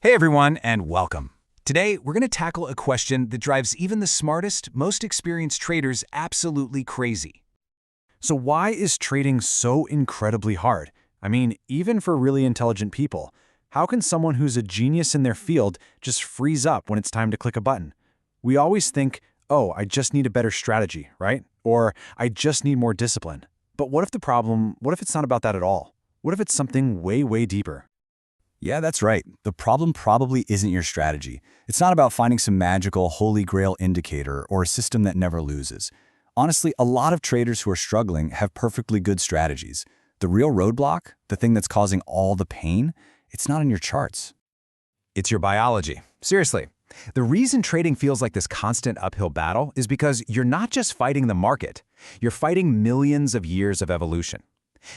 Hey everyone, and welcome. Today, we're going to tackle a question that drives even the smartest, most experienced traders absolutely crazy. So why is trading so incredibly hard? I mean, even for really intelligent people, how can someone who's a genius in their field just freeze up when it's time to click a button? We always think, oh, I just need a better strategy, right? Or I just need more discipline. But what if it's not about that at all? What if it's something way, way deeper? Yeah, that's right. The problem probably isn't your strategy. It's not about finding some magical holy grail indicator or a system that never loses. Honestly, a lot of traders who are struggling have perfectly good strategies. The real roadblock, the thing that's causing all the pain, it's not in your charts. It's your biology. Seriously. The reason trading feels like this constant uphill battle is because you're not just fighting the market. You're fighting millions of years of evolution.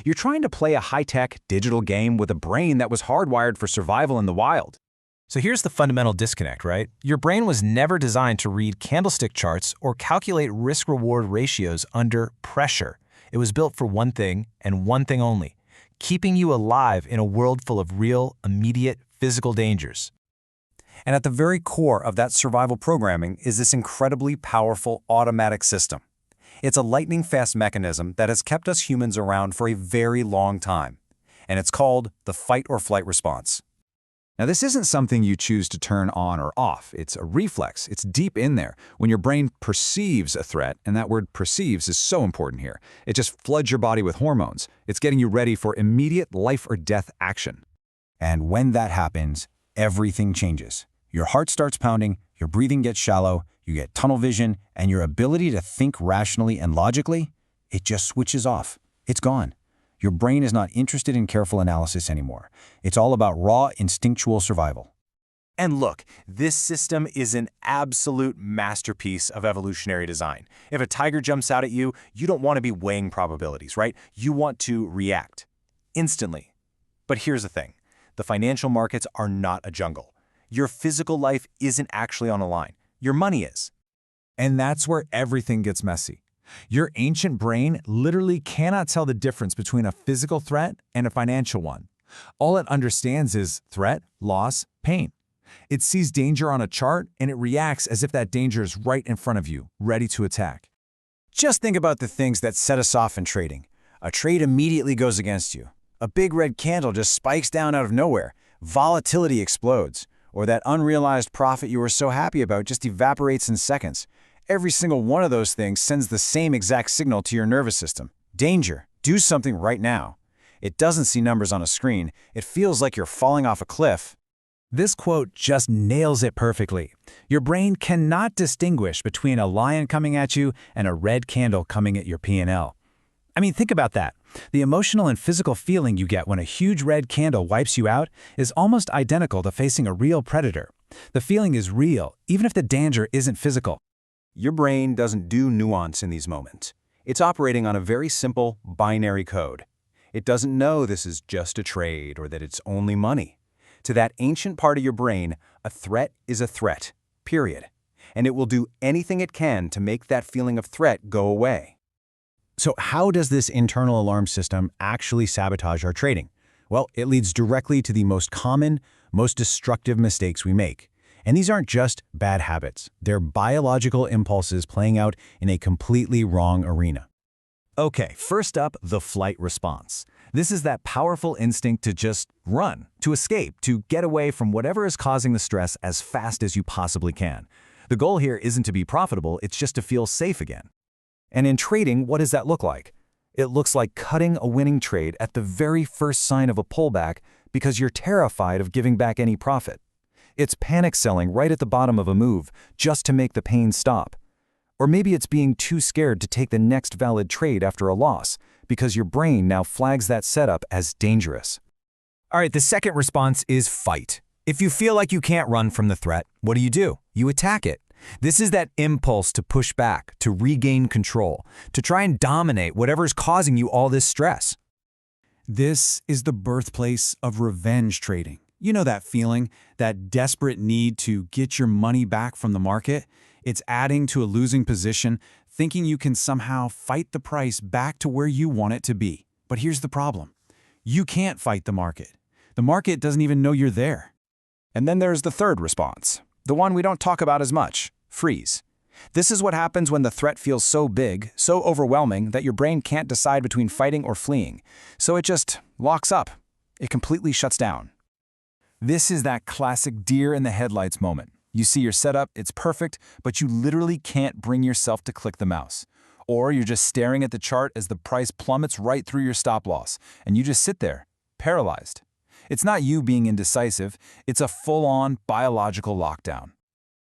You're trying to play a high-tech, digital game with a brain that was hardwired for survival in the wild. So here's the fundamental disconnect, right? Your brain was never designed to read candlestick charts or calculate risk-reward ratios under pressure. It was built for one thing and one thing only: keeping you alive in a world full of real, immediate, physical dangers. And at the very core of that survival programming is this incredibly powerful automatic system. It's a lightning-fast mechanism that has kept us humans around for a very long time, and it's called the fight-or-flight response. Now, this isn't something you choose to turn on or off. It's a reflex. It's deep in there. When your brain perceives a threat, and that word perceives is so important here, it just floods your body with hormones. It's getting you ready for immediate life or death action. And when that happens, everything changes. Your heart starts pounding, your breathing gets shallow, you get tunnel vision, and your ability to think rationally and logically, it just switches off. It's gone. Your brain is not interested in careful analysis anymore. It's all about raw, instinctual survival. And look, this system is an absolute masterpiece of evolutionary design. If a tiger jumps out at you, you don't want to be weighing probabilities, right? You want to react instantly. But here's the thing. The financial markets are not a jungle. Your physical life isn't actually on the line. Your money is. And that's where everything gets messy. Your ancient brain literally cannot tell the difference between a physical threat and a financial one. All it understands is threat, loss, pain. It sees danger on a chart and it reacts as if that danger is right in front of you, ready to attack. Just think about the things that set us off in trading. A trade immediately goes against you. A big red candle just spikes down out of nowhere. Volatility explodes. Or that unrealized profit you were so happy about just evaporates in seconds. Every single one of those things sends the same exact signal to your nervous system. Danger. Do something right now. It doesn't see numbers on a screen. It feels like you're falling off a cliff. This quote just nails it perfectly. Your brain cannot distinguish between a lion coming at you and a red candle coming at your P&L. I mean, think about that. The emotional and physical feeling you get when a huge red candle wipes you out is almost identical to facing a real predator. The feeling is real, even if the danger isn't physical. Your brain doesn't do nuance in these moments. It's operating on a very simple binary code. It doesn't know this is just a trade or that it's only money. To that ancient part of your brain, a threat is a threat, period. And it will do anything it can to make that feeling of threat go away. So how does this internal alarm system actually sabotage our trading? Well, it leads directly to the most common, most destructive mistakes we make. And these aren't just bad habits. They're biological impulses playing out in a completely wrong arena. Okay, first up, the flight response. This is that powerful instinct to just run, to escape, to get away from whatever is causing the stress as fast as you possibly can. The goal here isn't to be profitable, it's just to feel safe again. And in trading, what does that look like? It looks like cutting a winning trade at the very first sign of a pullback because you're terrified of giving back any profit. It's panic selling right at the bottom of a move just to make the pain stop. Or maybe it's being too scared to take the next valid trade after a loss because your brain now flags that setup as dangerous. All right, the second response is fight. If you feel like you can't run from the threat, what do? You attack it. This is that impulse to push back, to regain control, to try and dominate whatever's causing you all this stress. This is the birthplace of revenge trading. You know that feeling, that desperate need to get your money back from the market? It's adding to a losing position, thinking you can somehow fight the price back to where you want it to be. But here's the problem. You can't fight the market. The market doesn't even know you're there. And then there's the third response, the one we don't talk about as much, freeze. This is what happens when the threat feels so big, so overwhelming, that your brain can't decide between fighting or fleeing. So it just locks up. It completely shuts down. This is that classic deer in the headlights moment. You see your setup, it's perfect, but you literally can't bring yourself to click the mouse. Or you're just staring at the chart as the price plummets right through your stop loss, and you just sit there, paralyzed. It's not you being indecisive, it's a full-on biological lockdown.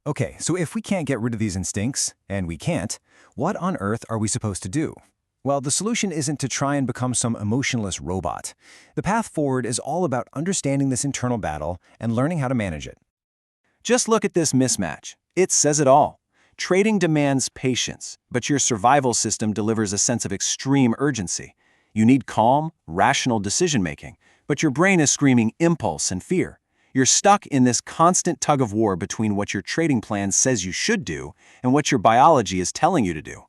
Okay, so if we can't get rid of these instincts, and we can't, what on earth are we supposed to do? Well, the solution isn't to try and become some emotionless robot. The path forward is all about understanding this internal battle and learning how to manage it. Just look at this mismatch. It says it all. Trading demands patience, but your survival system delivers a sense of extreme urgency. You need calm, rational decision-making, but your brain is screaming impulse and fear. You're stuck in this constant tug-of-war between what your trading plan says you should do and what your biology is telling you to do.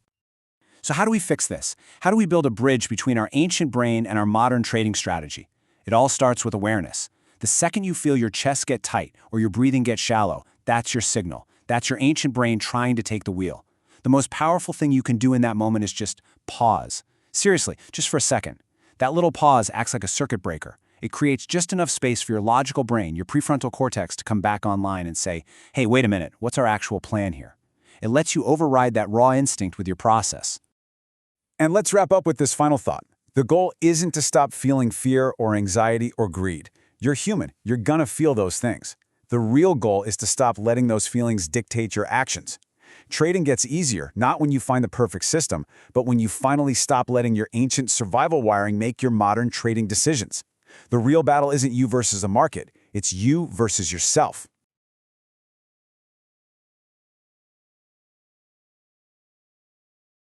So how do we fix this? How do we build a bridge between our ancient brain and our modern trading strategy? It all starts with awareness. The second you feel your chest get tight or your breathing get shallow, that's your signal. That's your ancient brain trying to take the wheel. The most powerful thing you can do in that moment is just pause. Seriously, just for a second. That little pause acts like a circuit breaker. It creates just enough space for your logical brain, your prefrontal cortex, to come back online and say, hey, wait a minute, what's our actual plan here? It lets you override that raw instinct with your process. And let's wrap up with this final thought. The goal isn't to stop feeling fear or anxiety or greed. You're human. You're gonna feel those things. The real goal is to stop letting those feelings dictate your actions. Trading gets easier, not when you find the perfect system, but when you finally stop letting your ancient survival wiring make your modern trading decisions. The real battle isn't you versus the market. It's you versus yourself.